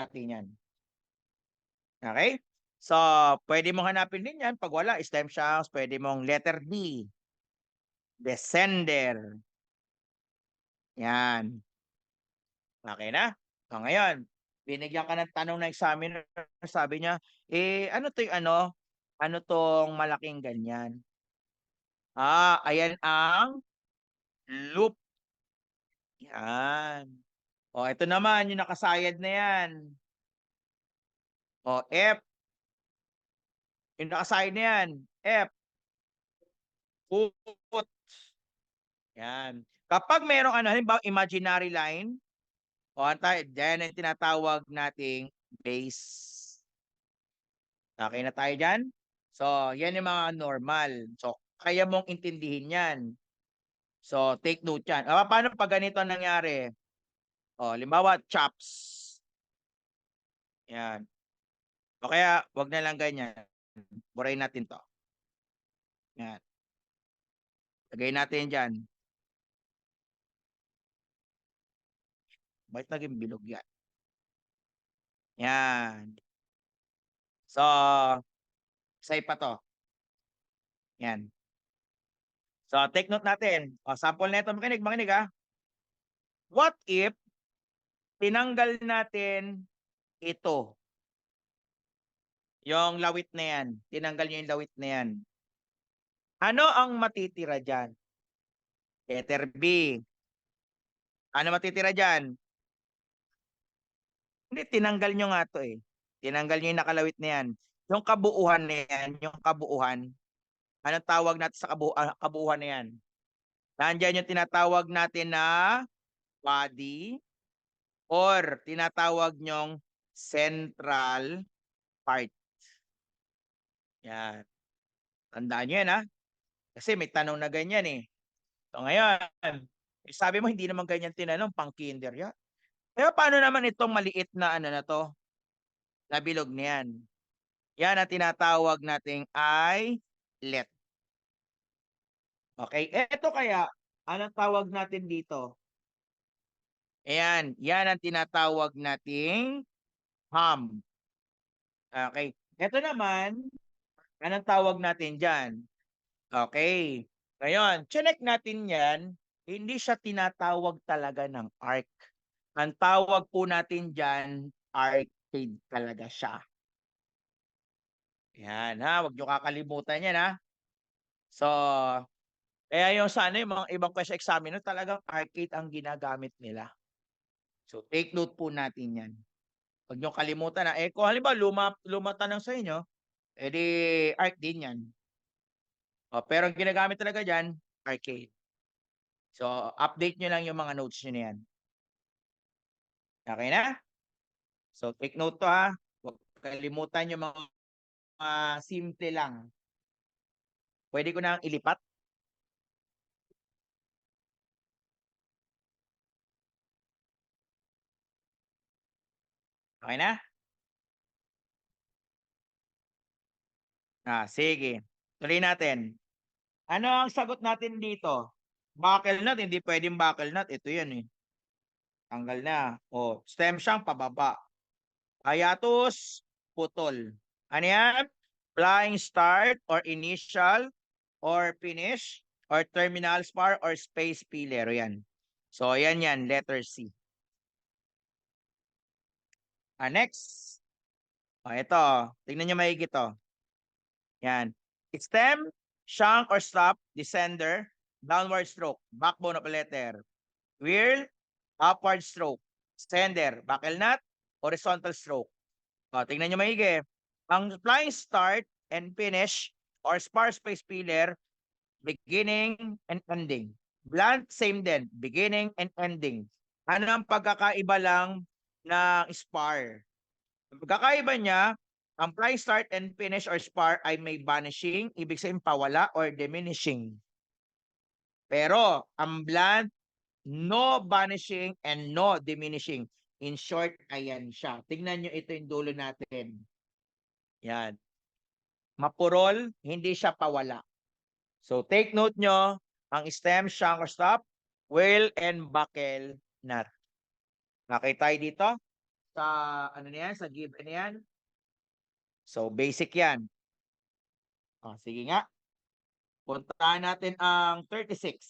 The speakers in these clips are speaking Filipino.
natin yan. Okay? So, pwede mong hanapin din yan. Pag wala, stem shanks, pwede mong letter D. Descender. Yan. Okay na? So, ngayon, binigyan ka ng tanong ng examiner. Sabi niya, ano to yung ano? Ano tong malaking ganyan? Ayan ang loop. Yan. O, ito naman, yung nakasayad na yan. O, F. Yung nakasayad na yan. F. Foot. Yan. Kapag merong ano, halimbawa imaginary line, o yan ang tinatawag nating base. Okay na tayo dyan? So, yan yung mga normal. So, kaya mong intindihin yan. So, take note yan. Paano pag ganito nangyari? O, limbawa, chops. Yan. O kaya, wag na lang ganyan. Burayin natin to. Yan. Lagay natin dyan. Bakit naging bilog yan? Yan. So, say pa to. Yan. So, take note natin. O, sample na ito. Makinig ha. What if tinanggal natin ito? Yung lawit na yan. Tinanggal nyo yung lawit na yan. Ano ang matitira dyan? Letter B. Ano matitira dyan? Hindi, tinanggal nyo nga to eh. Tinanggal nyo yung nakalawit na yan. Yung kabuuhan na yan, yung kabuuhan. Anong tawag natin sa kabuuhan na yan? Nandiyan yung tinatawag natin na body or tinatawag nyong central part. Yan. Tandaan nyo yan ha. Kasi may tanong na ganyan eh. So ngayon, sabi mo hindi naman ganyan tinanong, pang kinder yan. Kaya paano naman itong maliit na ano na to? Na bilog na yan. Yan ang tinatawag nating eyelet. Okay, eto kaya, anong tawag natin dito? Ayan, yan ang tinatawag nating ham. Okay, eto naman, anong tawag natin dyan? Okay, ngayon, check natin yan, hindi siya tinatawag talaga ng arc. Ang tawag po natin dyan, arcade talaga siya. Yan ha, huwag nyo kakalimutan yan ha. So, kaya yung sana yung mga ibang question examiner talagang arcade ang ginagamit nila. So, take note po natin yan. Huwag nyo kalimutan na. Kung halimbawa luma tanong sa inyo, edi arc din yan. Pero ang ginagamit talaga dyan, arcade. So, update nyo lang yung mga notes nyo na yan. Okay na? So, take note to ha. Huwag kalimutan yung mga simple lang. Pwede ko na ilipat. Okay na? Sige. Tuloy natin. Ano ang sagot natin dito? Buckle nut, hindi pwedeng buckle nut. Ito yan eh. Tanggal na. Stem shank, pababa. Hiatus, putol. Ano yan? Flying start or initial or finish or terminal spar or space pillar. Yan. So, yan. Letter C. Next. Ito. Tingnan nyo maigit to. Yan. Stem, shank or stop, descender, downward stroke, backbone of a letter. Wheel, upward stroke. Sender, buckle nut, horizontal stroke. Tingnan nyo maigi. Ang flying start and finish or spar space pillar, beginning and ending. Blunt, same din. Beginning and ending. Ano ang pagkakaiba lang ng spar? Ang pagkakaiba niya, ang flying start and finish or spar ay may vanishing, ibig sabihin pawala or diminishing. Pero ang blunt, no vanishing and no diminishing. In short, ayan siya. Tingnan nyo ito yung dulo natin. Yan. Mapurol, hindi siya pawala. So take note nyo, ang stem, shank or stop, wheel and buckle nut. Okay tayo dito? Sa, ano na yan? Sa given na yan? So, basic yan. Sige nga. Puntahan natin ang 36.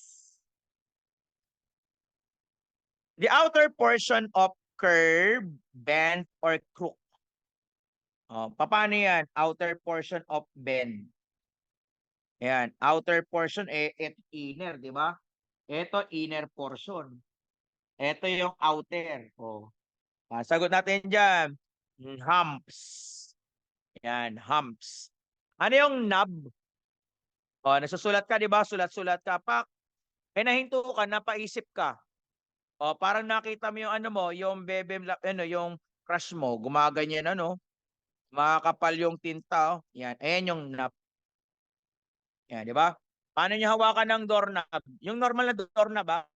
The outer portion of curve, bend, or crook. Paano yan? Outer portion of bend. Ayan. Outer portion, inner, di ba? Ito, inner portion. Ito yung outer. Sagot natin dyan. Humps. Yan, humps. Ano yung knob? Nasusulat ka, di ba? Sulat-sulat ka. Nahinto ka, napaisip ka. Parang nakita mo yung ano mo, yung bebe, ano, yung crush mo, gumaganyan, ano, makakapal yung tinta. Yan, ayan yung knob. Yan, di ba? Paano nyo hawakan ng doorknob? Yung normal na doorknob,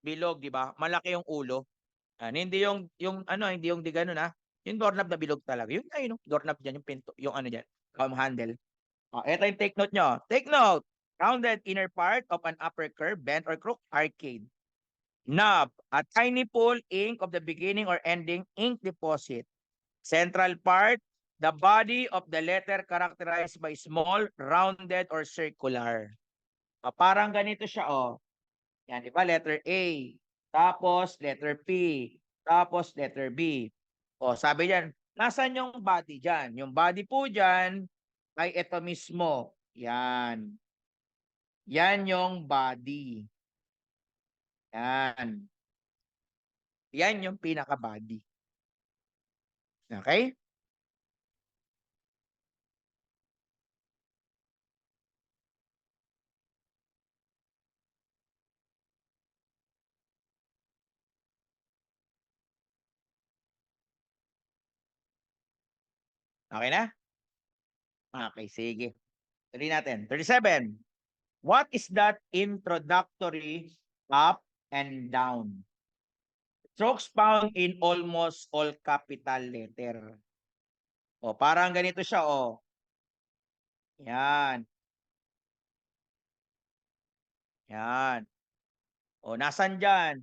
bilog, di ba? Malaki yung ulo. Hindi yung ano, hindi yung di ganun, yung doorknob na bilog talaga. Yun, ayun, doorknob dyan, yung pinto, yung ano dyan, handle. Ito yung take note nyo. Take note. Rounded inner part of an upper curve, bent or crook, arcade. Knob, a tiny pool, ink of the beginning or ending ink deposit. Central part, the body of the letter characterized by small, rounded, or circular. Parang ganito siya, Yan, di ba? Letter A. Tapos, letter P. Tapos, letter B. Sabi diyan, nasan yung body dyan? Yung body po dyan ay ito mismo. Yan. Yan yung body. Yan. Yan yung pinaka-body. Okay? Okay na? Okay, sige. Tuloy natin. 37. What is that introductory up and down? Strokes found in almost all capital letter. Parang ganito siya, Yan. Yan. Nasan dyan?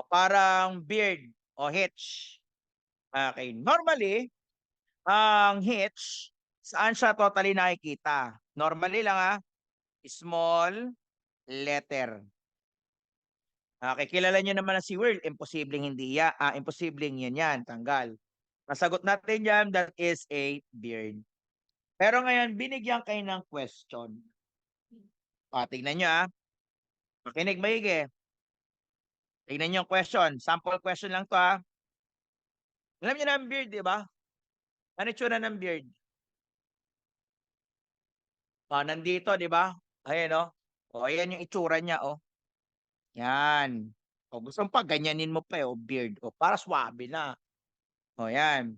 Parang beard o hitch. Okay. Normally, ang hitch, saan siya totally nakikita? Normally lang, small letter. Okay, kilala nyo naman na si Will. Imposibleng hindi yan. Imposibleng yan. Tanggal. Masagot natin yan, that is a beard. Pero ngayon, binigyan kayo ng question. Tignan nyo, Makinig maigi. Tignan nyo yung question. Sample question lang to, Alam nyo na ang beard, di ba? Ano itsura ng beard? Nandito, di ba? Ayan, ayan yung itsura niya, Yan. Gusto mo pa, ganyanin mo pa, beard. Para swabe na. Yan.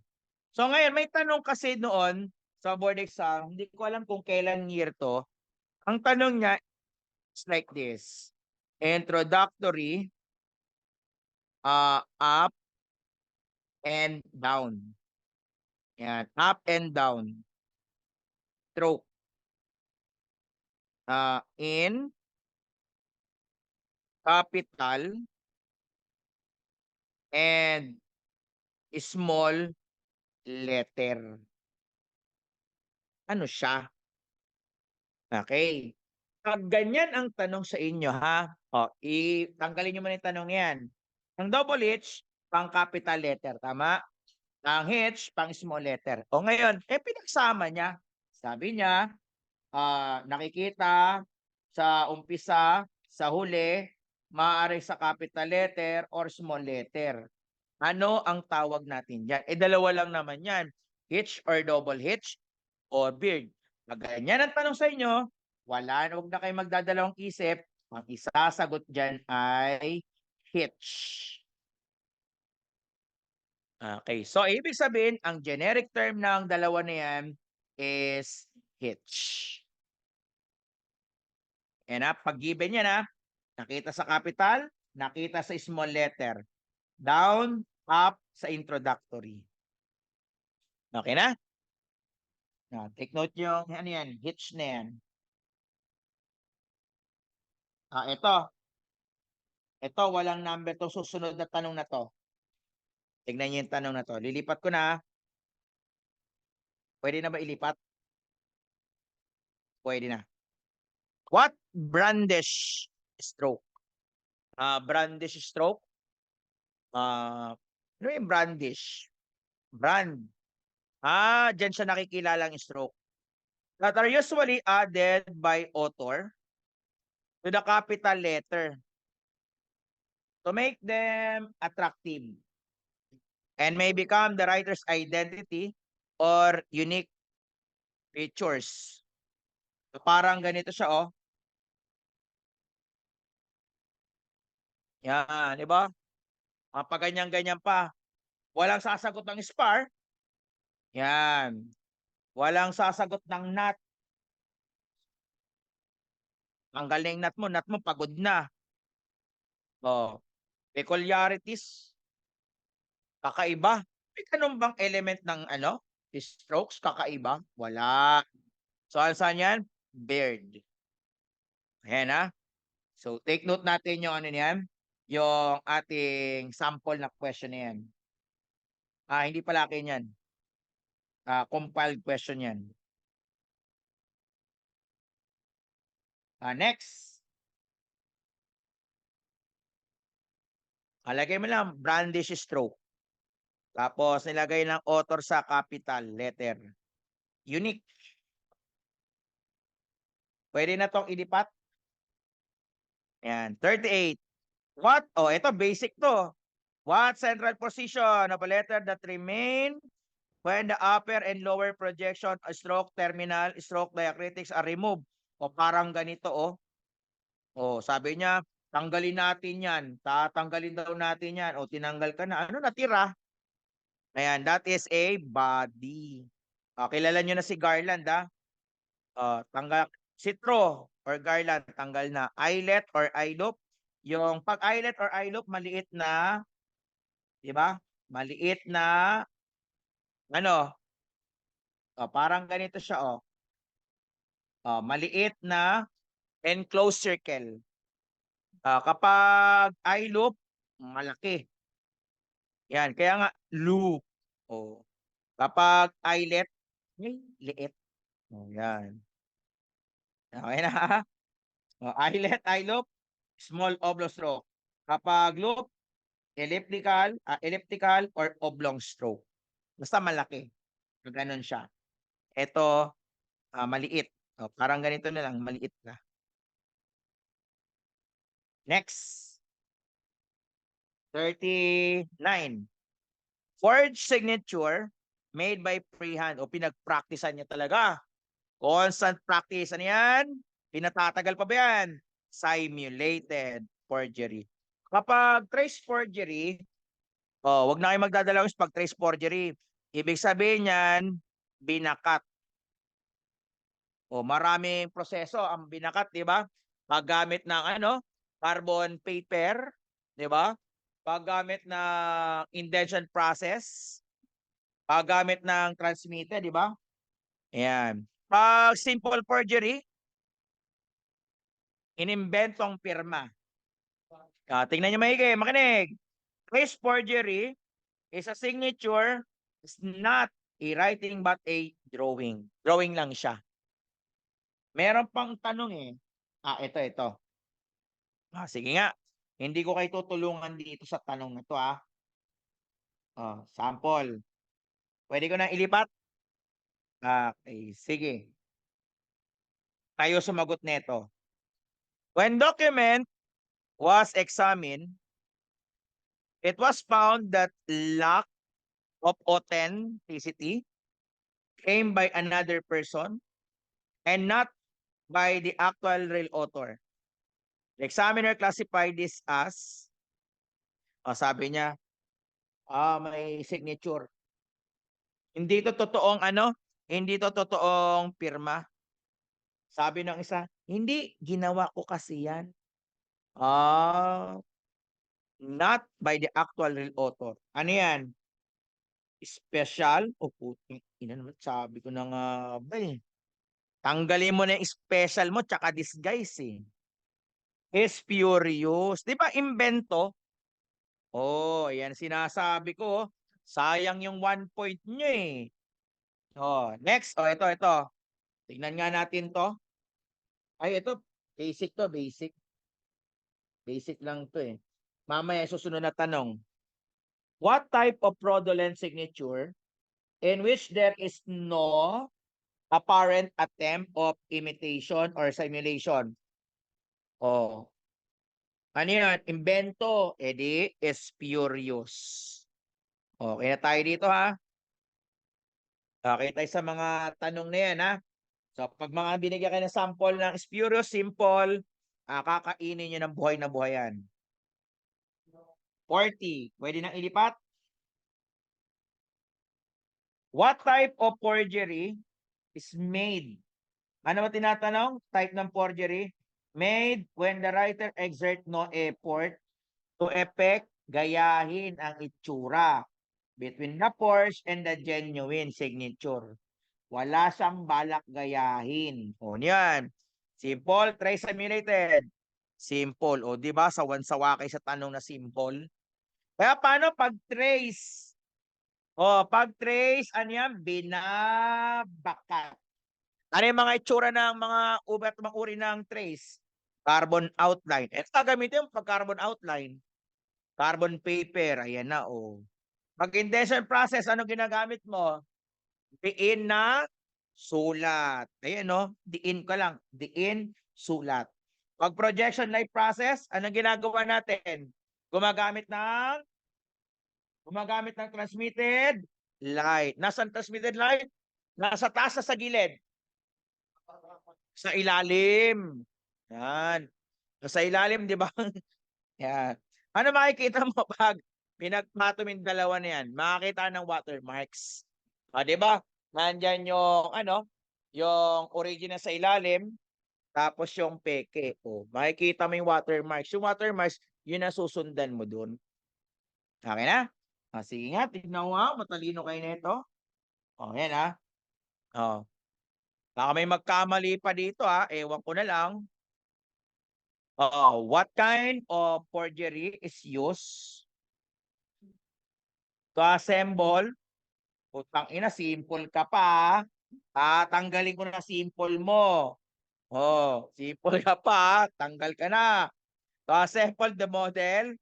So ngayon, may tanong kasi noon sa board exam, hindi ko alam kung kailan year to. Ang tanong niya is like this. Introductory, up and down. Yan, up and down. Stroke. In capital and small letter. Ano siya? Okay. Pag ganyan ang tanong sa inyo, tanggalin nyo muna yung tanong yan. Ang double H, pang capital letter, tama? Ang H, pang small letter. Ngayon, pinagsama niya. Sabi niya, nakikita sa umpisa, sa huli, maaari sa capital letter or small letter. Ano ang tawag natin dyan? Dalawa lang naman yan. H or double H or beard. Pag ganyan ang tanong sa inyo, wag na kayo magdadalawang isip. Ang isasagot dyan ay hitch. Okay. So, ibig sabihin, ang generic term ng dalawa na yan is hitch. Pag given yan, nakita sa capital, nakita sa small letter. Down, up sa introductory. Okay na? Take note yung, ano yan, hitch na yan. Ito. Ito, walang number to. Susunod na tanong na to. Tignan niyo yung tanong na to. Lilipat ko na. Pwede na ba ilipat? Pwede na. What brandish stroke? Brandish stroke? Ano yung brandish? Brand. Dyan siya nakikilala ang stroke. That are usually added by author to the capital letter to make them attractive and may become the writer's identity or unique features. So parang ganito siya, oh. Yan, di ba? Ganyan-ganyan pa. Walang sasagot ng spar. Yan. Walang sasagot ng not. Ang galing not mo pagod na. Oh, peculiarities, kakaiba. May ganun bang element ng strokes, kakaiba? Wala. So, saan yan? Beard. Ayan ha. So, take note natin yung ano niyan, yung ating sample na question na yan. Hindi pala akin yan. Compiled question yan. Next. Lagay mo lang, brandish stroke. Tapos, nilagay ng author sa capital letter. Unique. Pwede na tong ilipat. Ayan, 38. What? Ito basic to. What central position of a letter that remain when the upper and lower projection, stroke terminal, stroke diacritics are removed? Parang ganito, sabi niya, tanggalin natin yan. Tatanggalin daw natin yan. Tinanggal ka na. Ano natira? Ayan, that is a body. Kilala nyo na si Garland, tanggal. Citro or Garland, tanggal na. Eyelet or eye loop. Yung pag eyelet or eye loop, maliit na, di ba? Maliit na, parang ganito siya, maliit na enclosed circle. Kapag eye loop, malaki. Yan, kaya nga, loop. Kapag eyelet, liit. Yan. Okay na. Eyelet, eye loop, small oblong stroke. Kapag loop, elliptical or oblong stroke. Basta malaki. Ganon siya. Ito, maliit. Parang ganito na lang, maliit na. Next. 39. Forged signature made by freehand. Pinag-practicean niya talaga. Constant practice. Ano yan? Pinatatagal pa ba yan? Simulated forgery. Kapag trace forgery, wag na kayo magdadalawin pag trace forgery. Ibig sabihin yan, binakat. Maraming proseso ang binakat, di ba? Paggamit ng carbon paper, di ba? Paggamit ng indentation process, paggamit ng transmitter, di ba? Ayan. Pag simple forgery, inimbentong pirma. Tingnan nyo maigi, makinig. Trace forgery is a signature, is not a writing but a drawing. Drawing lang siya. Meron pang tanong ito. Sige nga. Hindi ko kayo tutulungan dito sa tanong na to sample. Pwede ko na ilipat? Okay, sige. Tayo sumagot nito. When document was examined, it was found that lack of authenticity came by another person and not by the actual real author. The examiner classified this as, sabi niya, may signature. Hindi to totoong hindi to totoong pirma. Sabi ng isa, hindi, ginawa ko kasi yan. Not by the actual real author. Ano yan? Special? Puting ina naman, sabi ko na nga ba Tanggalin mo na yung special mo tsaka disguise Spurious. Di ba imbento? Oh, yan sinasabi ko. Sayang yung 1 point nyo eh. Oh, next. Oh, ito. Tingnan nga natin to. Ay, ito. Basic to, basic. Basic lang to eh. Mamaya susunod na tanong. What type of fraudulent signature in which there is no apparent attempt of imitation or simulation? Oh. Ano yan? Invento. Edi, spurious. Okay na tayo dito ha. Okay tayo sa mga tanong na yan ha. So pag mga binigyan kayo ng sample ng spurious, simple, kakainin nyo ng buhay na buhay yan. 40. Pwede nang ilipat? What type of forgery is made? Ano ba tinatanong? Type ng forgery? Made when the writer exert no effort to effect gayahin ang itsura between the forged and the genuine signature. Wala siyang balak gayahin. O yan. Simple, trace simulated. Simple. O di ba sawan-sawa kayo sa tanong na simple? Kaya paano pag trace? O pag trace, ano yan? Binabakat. Ano yung mga itsura ng mga uri ng trace? Carbon outline. Ito gagamitin yung pag carbon outline. Carbon paper. Ayan na, oh. Pag indentation process, ano ginagamit mo? Diin na sulat. Ayan, no? Diin ka lang. Diin, sulat. Pag projection light process, anong ginagawa natin? Gumagamit ng transmitted light. Nasaan transmitted light? Nasa taas, sa gilid. Sa ilalim. Yan. Sa ilalim, di ba? Yan. Ano makikita mo pag pinagpatong yung dalawa na yan? Makakita ng watermarks. Di ba? Nandyan yung, yung original sa ilalim, tapos yung peke. Makikita mo yung watermarks. Yung watermarks, yun ang susundan mo dun. Okay na? Sige nga, tignan mo nga. Matalino kayo na ito. Yan ha. Baka may magkamali pa dito ha. Ewan ko na lang. What kind of forgery is used to assemble? Putang ina, simple ka pa. Tanggalin ko na simple mo. Simple ka pa. Tanggal ka na. To assemble the model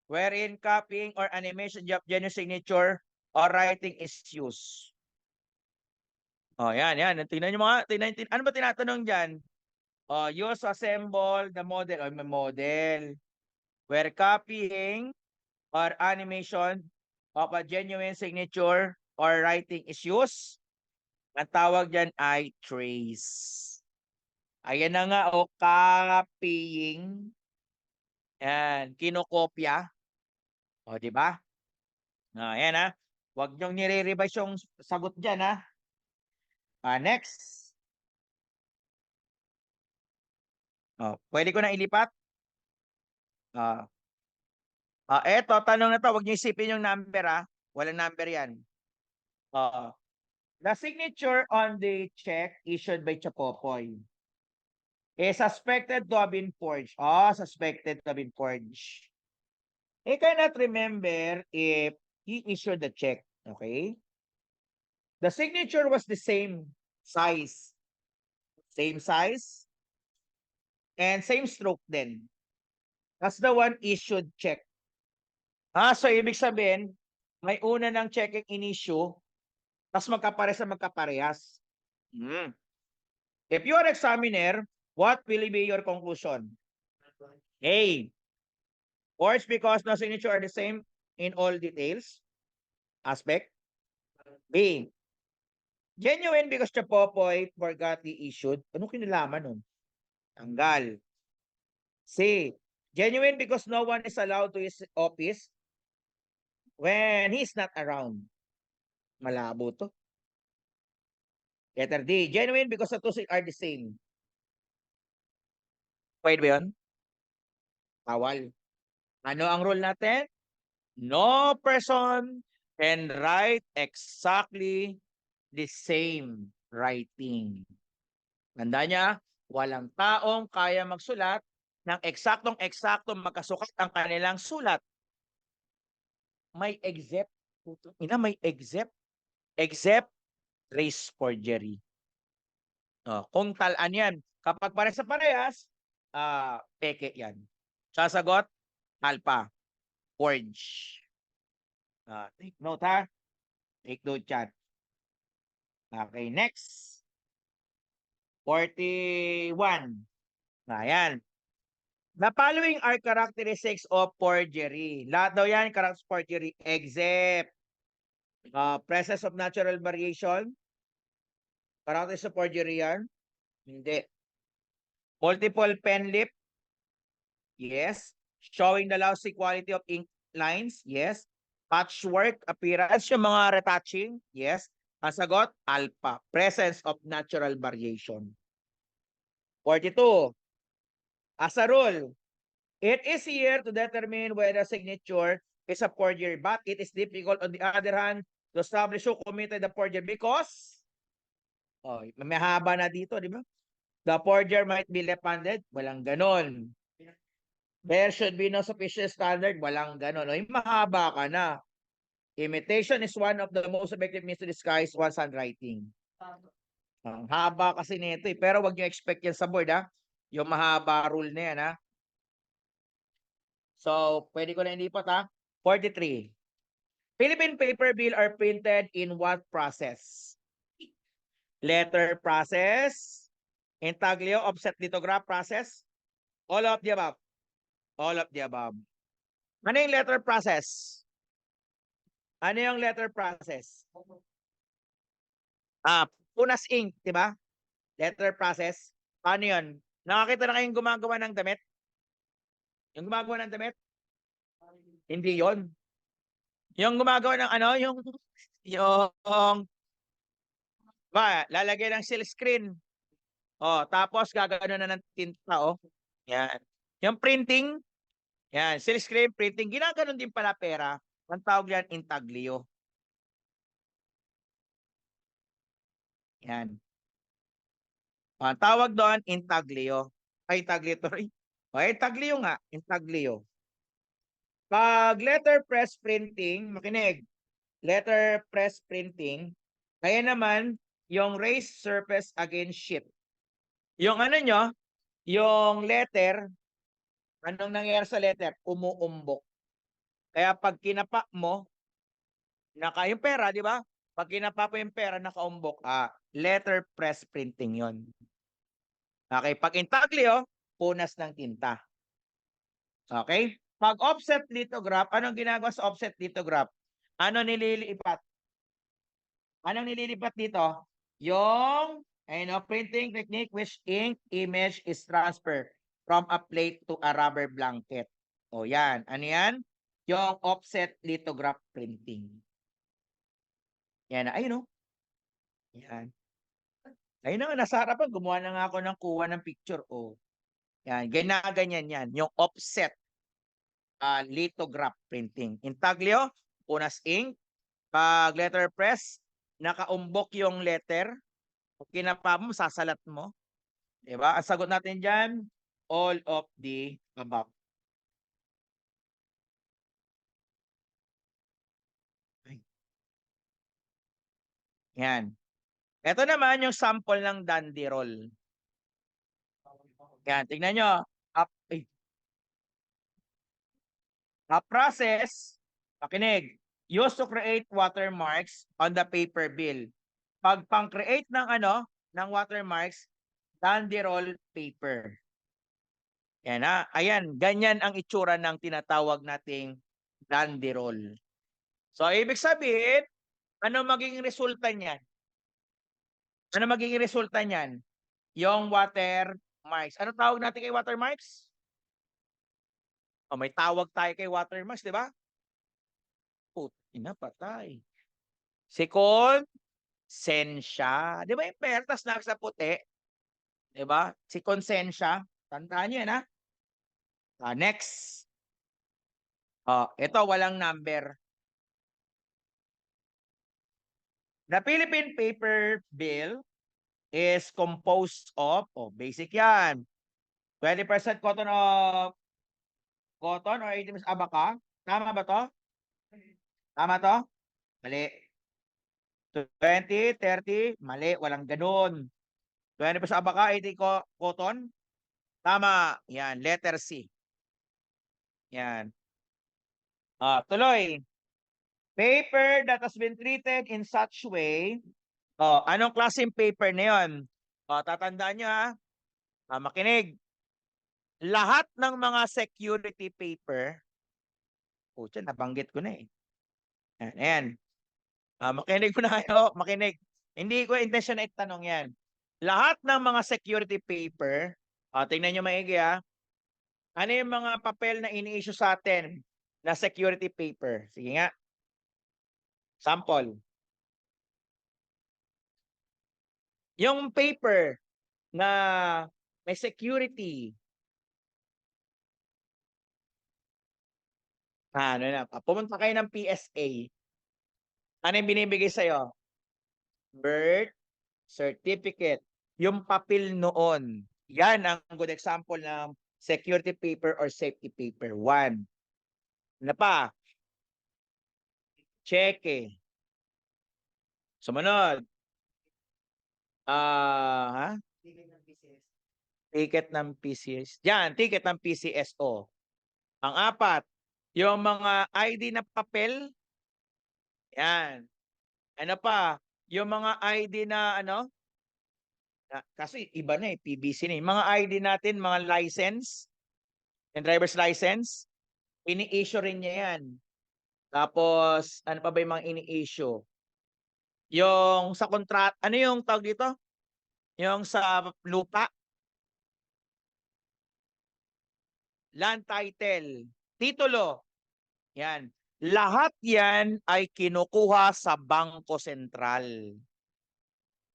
wherein copying or animation of genuine signature or writing is used. Yan. Tingnan nyo mga. Ano ba tinatanong dyan? Use assemble the model or model where copying or animation of a genuine signature or writing is used. Ang tawag dyan ay trace. Ayan na nga, copying. Yan, kinokopya. Di ba? Ayan ha. Huwag niyong nire-revise yung sagot dyan ha. Next. Pwede ko na ilipat? Eto, tanong na to, huwag niyo isipin yung number ha. Walang number yan. The signature on the check issued by Chapopoy is suspected to have been forged. Suspected to have been forged. He cannot remember if he issued the check. Okay? The signature was the same size. Same size. And same stroke din. That's the one issued check. So ibig sabihin, may una ng checking in-issue, tapos magkaparehas. If you are examiner, what will be your conclusion? A. Forged because no signature are the same in all details. Aspect. B. Genuine because Chapopoy forgot the issued. Ano kinalaman nun? Tanggal. C. Genuine because no one is allowed to his office when he's not around. Malabo to. Letter D. Genuine because the two are the same. Pwede ba yun? Bawal. Ano ang rule natin? No person can write exactly the same writing. Tanda niya, walang taong kaya magsulat ng eksaktong magkasukat ang kanilang sulat. May except, may except race forgery. Kung talaan yan, kapag pare sa parehas, peke yan. Sasagot, alpha, forge. Take note ha. Take note chat. Okay, next. 41. Ayan. The following are characteristics of forgery. Lahat daw yan, characteristics of forgery, except presence of natural variation. Characteristics of forgery yan. Hindi. Multiple pen lip. Yes. Showing the lousy quality of ink lines. Yes. Patchwork appearance, yung mga retouching. Yes. Ang sagot, alpha. Presence of natural variation. 42. As a rule, it is here to determine whether a signature is a forgery, but it is difficult on the other hand to establish who committed the forgery because may haba na dito, di ba? The forger might be left-handed, walang ganon. There should be no sufficient standard, walang ganon. Yung mahaba ka na. Imitation is one of the most effective means to disguise one's handwriting. Ang haba kasi nito eh. Pero wag niyo expect yan sa board ha. Yung mahaba rule na yan ha. So, pwede ko na ilipat ha. 43. Philippine paper bill are printed in what process? Letter process, intaglio, offset lithograph process, all of the above. All of the above. Ano yung letter process? Ano yung letter process? Punas ink, di ba? Letter process. Paano yun? Nakakita na kayong gumagawa ng damit? Yung gumagawa ng damit? Hindi yon. Yung gumagawa ng ano, yung lalagay ng silk screen. Tapos gagano na ng tinta, Yan. Yung printing, yan, silk screen printing, ginaganon din pala pera. Ang tawag yan, intaglio. Yan. Ang tawag doon, intaglio. Ay, intaglio to rin. Intaglio nga, intaglio. Pag letter press printing, makinig, letter press printing, kaya naman, yung raised surface against sheet. Yung ano nyo, yung letter, anong nangyayari sa letter? Umuumbok. Kaya pag kinapa mo, yung pera, di ba? Pag kinapa mo yung pera, nakaumbok. Letter press printing yon. Okay, pag intaglio, punas ng tinta. Okay? Pag offset lithograph, anong ginagawa sa offset lithograph? Ano nililipat? Anong nililipat dito? Yung printing technique which ink image is transferred from a plate to a rubber blanket. Yan. Ano yan? Yung offset lithograph printing. Yan. Ayun Yan. Ayun na, nasa harapan. Gumawa na nga ako ng kuha ng picture. Yan. Ganyan yan. Yung offset lithograph printing. Intaglio, punas ink. Pag letter press, nakaumbok yung letter. Pag kinapa mo, sasalat mo. Diba? Ang sagot natin dyan, all of the above. Yan. Ito naman yung sample ng dandy roll. Yan, tingnan nyo. A process, makinig, used to create watermarks on the paper bill. Pag pang-create ng watermarks, dandy roll paper. Yan ayan, ganyan ang itsura ng tinatawag nating dandy roll. So, ibig sabihin, ano magiging resulta niyan? Ano magiging resulta niyan? Yung watermarks. Ano tawag natin kay watermarks? May tawag tayo kay watermarks, di ba? Putina, patay. Konsensya. Di ba yung pertas na sa puti? Di ba? Si konsensya. Tandaan nyo yan, next. Ito, walang number. The Philippine paper bill is composed of, basic yan. 20% cotton or 80% abaca. Tama ba to? Tama to? Mali. 20, 30, mali. Walang ganun. 20% abaca, 80 cotton. Tama. Yan, letter C. Yan. Tuloy. Paper that has been treated in such way. Anong klaseng paper na yun? Tatandaan nyo ha. Makinig. Lahat ng mga security paper, pucha, nabanggit ko na eh. Ayan. Makinig ko na kayo. Makinig. Hindi ko intention na itanong yan. Lahat ng mga security paper, tingnan nyo maigi ha. Ano yung mga papel na ini-issue sa atin na security paper? Sige nga. Sample. Yung paper na may security. Ano na, pumunta kayo ng PSA. Ano yung binibigay sa'yo? Birth certificate. Yung papel noon. Yan ang good example ng security paper or safety paper. 1. Ano pa? Cheque. Sumunod. Ticket ng PCS. Yan, ticket ng PCSO. Ang 4, yung mga ID na papel. Yan. Ano pa? Yung mga ID na ano? Kasi iba na eh, PBC na eh. Mga ID natin, mga license, and driver's license, ini-issue rin niya yan. Tapos, ano pa ba yung mga ini-issue? Yung sa contract, ano yung tawag dito? Yung sa lupa? Land title, titulo. Yan. Lahat yan ay kinukuha sa Bangko Sentral.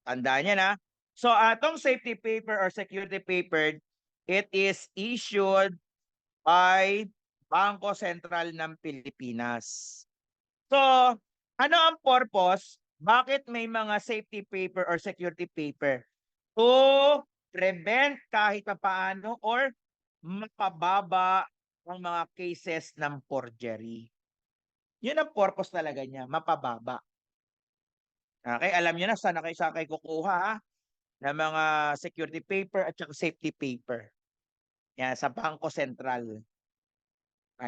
Tandaan yan ha. So, atong safety paper or security paper, it is issued by Bangko Sentral ng Pilipinas. So, ano ang purpose? Bakit may mga safety paper or security paper? To prevent kahit paano or mapababa ang mga cases ng forgery. Yun ang purpose talaga niya, mapababa. Okay, alam niyo na saan kayo kukuha ha? Ng mga security paper at saka safety paper. Yan, sa Bangko Sentral.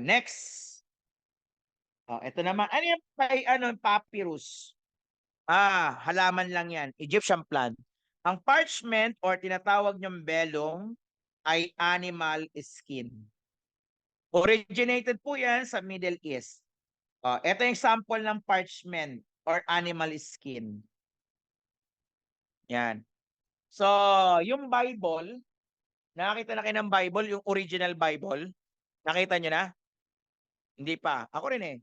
Next. Ito naman. Ano yung papyrus? Halaman lang yan. Egyptian plant. Ang parchment or tinatawag niyong vellum ay animal skin. Originated po yan sa Middle East. Ito yung sample ng parchment or animal skin. Yan. So, yung Bible, nakakita na kayo ng Bible, yung original Bible. Nakita nyo na? Hindi pa. Ako rin eh.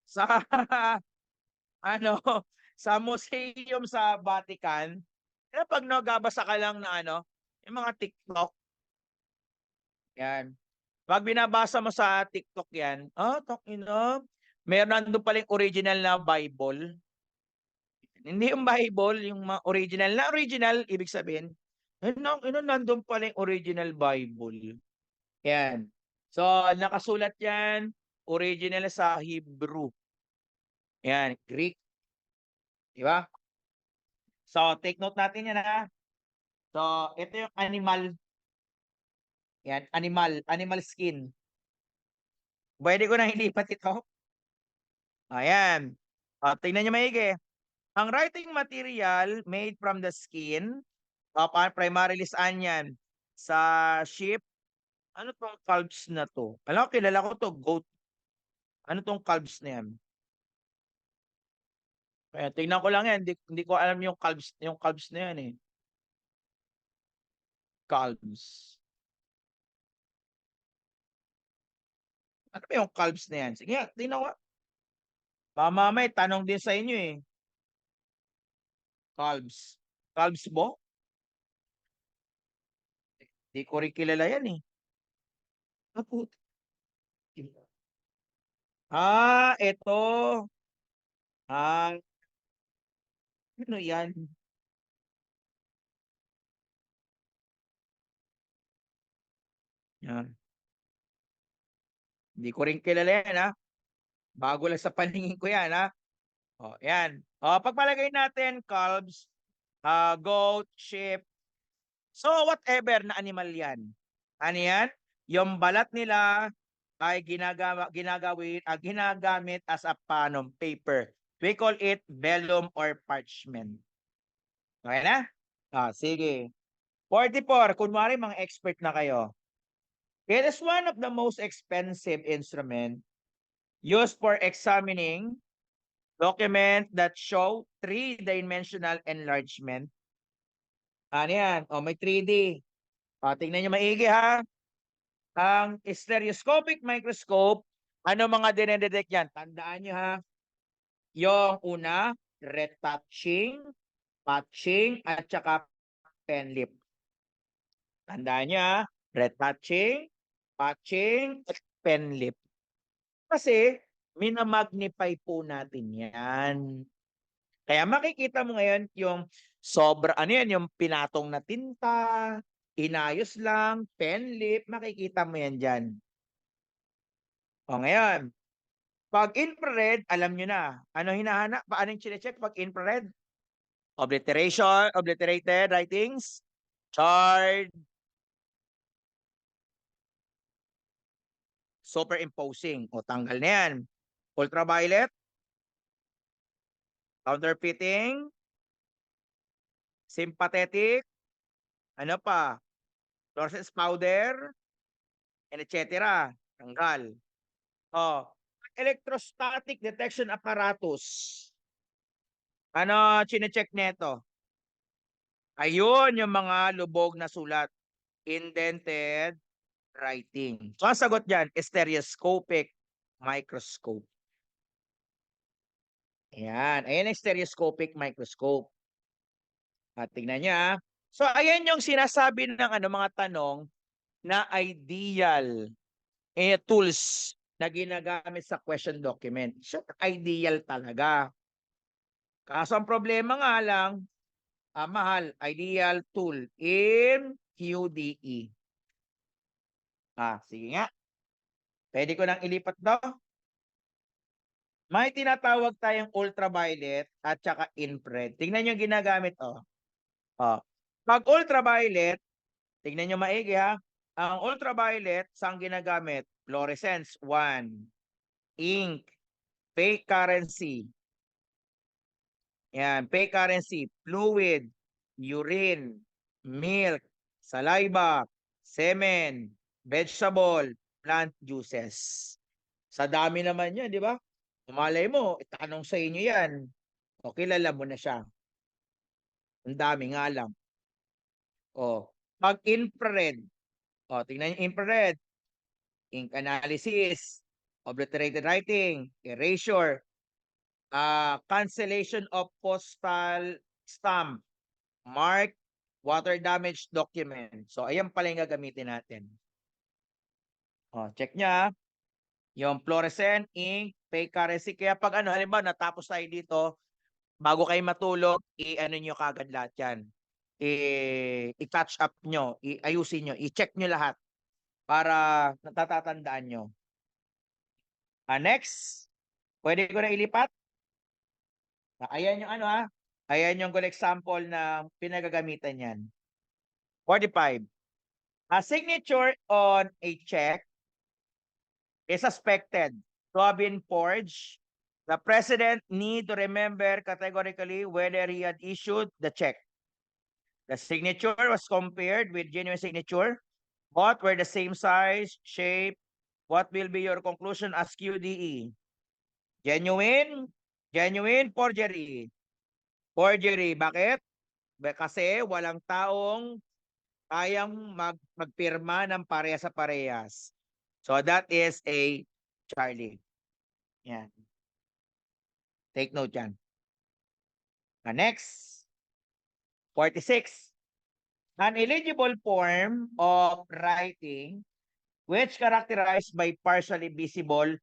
Sa, ano, sa museum sa Vatican, pag nagabasa ka lang na yung mga TikTok, yan. Pag binabasa mo sa TikTok yan, meron nandun pala yung original na Bible. Hindi yung Bible, yung original. Na original, ibig sabihin, nandun pala yung original Bible. Yan. So, nakasulat yan, original sa Hebrew. Yan, Greek. Diba? So, take note natin yan ha. So, ito yung animal. Yan, animal skin. Pwede ko na ilipat ito. Ayan. Tingnan nyo maigi. Ang writing material made from the skin, primarily saan yan? Sa sheep. Ano tong calves na to? Alam ko, kilala ko to, goat. Ano tong calves na yan? Tingnan ko lang yan. Hindi ko alam yung calves na yan eh. Calves. Ano ba yung calves na yan? Sige, tingnan ko. Mamamay, tanong din sa inyo eh. Calves. Calves mo? Hindi ko rin kilala yan eh. Ito. Ano yan? Yan. Hindi ko rin kilala yan, ha? Bago lang sa paningin ko yan, ha? O, yan. O, pagpalagay natin, calves, goat, sheep. So, whatever na animal yan. Ano yan? Yung balat nila ay ginagamit as a paper. We call it vellum or parchment. Okay na? Sige. 44, kunwari mga expert na kayo. It is one of the most expensive instrument used for examining document that show three-dimensional enlargement. Ano yan? O, may 3D. Tingnan nyo maigi, ha? Ang stereoscopic microscope, ano mga dinedetect yan? Tandaan nyo, ha? Yung una, retouching, patching, at saka pen lip. Tandaan nyo, ha? Retouching, patching, at pen lip. Kasi, minamagnify po natin yan. Kaya makikita mo ngayon yung ano yan, yung pinatong na tinta, inayos lang, pen lip, makikita mo yan dyan. O ngayon, pag infrared, alam nyo na. Ano hinahanap? Paano yung chinecheck pag infrared? Obliterated writings, charred, superimposing. O tanggal na yan. Ultraviolet, counterfeiting, sympathetic, ano pa? Fluorescence powder, and etc. Tanggal. Oh, electrostatic detection apparatus. Ano chine-check nito? Ayun, yung mga lubog na sulat. Indented writing. So, ang sagot dyan, stereoscopic microscope. Ayan. Ayan ang stereoscopic microscope. At tingnan niya. So, ayan yung sinasabi ng mga tanong na ideal tools na ginagamit sa question document. So, ideal talaga. Kaso ang problema nga lang, mahal, ideal tool in QDE. Sige nga. Pwede ko nang ilipat daw. May tinatawag tayong ultraviolet at saka infrared. Tingnan yung ginagamit, Pag ultraviolet, tingnan nyo maigi, ha? Ang ultraviolet, saan ginagamit? Fluorescence, 1. Ink, fake currency. Yan, fake currency, fluid, urine, milk, saliva, semen, vegetable, plant juices. Sa dami naman yan, di ba? Malay mo, itanong sa inyo yan. O, kilala mo na siya. Ang dami nga lang. Pag infrared, tingnan yung infrared, ink analysis, obliterated writing, erasure, cancellation of postal stamp, mark, water damage document. So, ayan pala yung gagamitin natin. Check niya. Yung fluorescent, ink, fake currency. Kaya pag halimbawa, natapos tayo dito, bago kayo matulog, i-ano nyo kagad lahat yan. I-touch up nyo, ayusin nyo, i-check nyo lahat para natatatandaan nyo. Next, pwede ko na ilipat. Ayan yung ayan yung good example na pinagagamitan yan. 45. A signature on a check is suspected to have been forged. The president need to remember categorically whether he had issued the check. The signature was compared with genuine signature. Both were the same size, shape. What will be your conclusion as QDE? Genuine? Genuine, forgery. Forgery. Bakit? Kasi walang taong kayang magpirma ng parehas sa parehas. So that is a Charlie. Yan. Take note yan. Next. 46. An illegible form of writing which characterized by partially visible